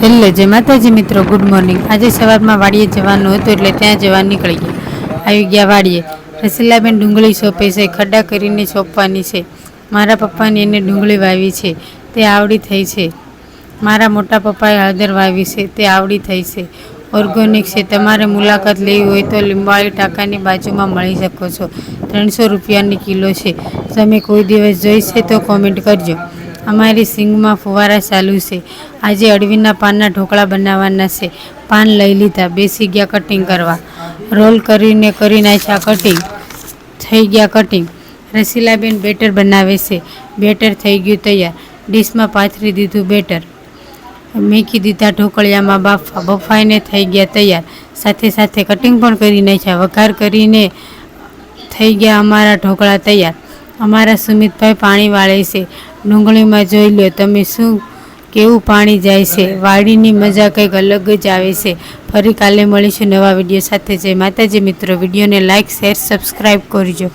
Hello જય માતાજી મિત્રો, ગુડ મોર્નિંગ। આજે સવારમાં વાડીએ જવાનું હતું એટલે ત્યાં જવા નીકળી ગયા। આવી ગયા વાડીએ। રસીલાબેન ડુંગળી સોંપે છે, ખડા કરીને સોંપવાની છે। મારા પપ્પાને એને ડુંગળી વાવી છે તે આવડી થઈ છે। મારા મોટા પપ્પાએ હળદર વાવી છે તે આવડી થઈ છે। ઓર્ગેનિક છે। તમારે મુલાકાત લેવી હોય તો લીંબાળી ટાંકાની બાજુમાં મળી શકો છો। 300 રૂપિયાની કિલો છે। તમે કોઈ દિવસ જોઈ છે તો કોમેન્ટ કરજો। અમારી સિંગમાં ફુવારા ચાલુ છે। આજે અળવીના પાનના ઢોકળા બનાવવાના છે। પાન લઈ લીધા, બેસી ગયા કટિંગ કરવા। રોલ કરીને કરી નાખ્યા કટિંગ, થઈ ગયા કટિંગ। રસીલાબેન બેટર બનાવે છે। બેટર થઈ ગયું તૈયાર। ડીશમાં પાથરી દીધું બેટર, મેકી દીધા ઢોકળિયામાં બાફા, બફાઈને થઈ ગયા તૈયાર। સાથે સાથે કટિંગ પણ કરી નાખ્યા। વઘાર કરીને થઈ ગયા અમારા ઢોકળા તૈયાર। અમારા સુમિતભાઈ પાણી વાળે છે। ડુંગળીમાં જોઈ લો તમે શું કેવું પાણી જાય છે। વાડીની મજા કંઈક અલગ જ આવે છે। ફરી કાલે મળીશું નવા વિડીયો સાથે। જય માતાજી મિત્રો, વિડીયોને લાઇક, શેર, સબસ્ક્રાઈબ કરજો।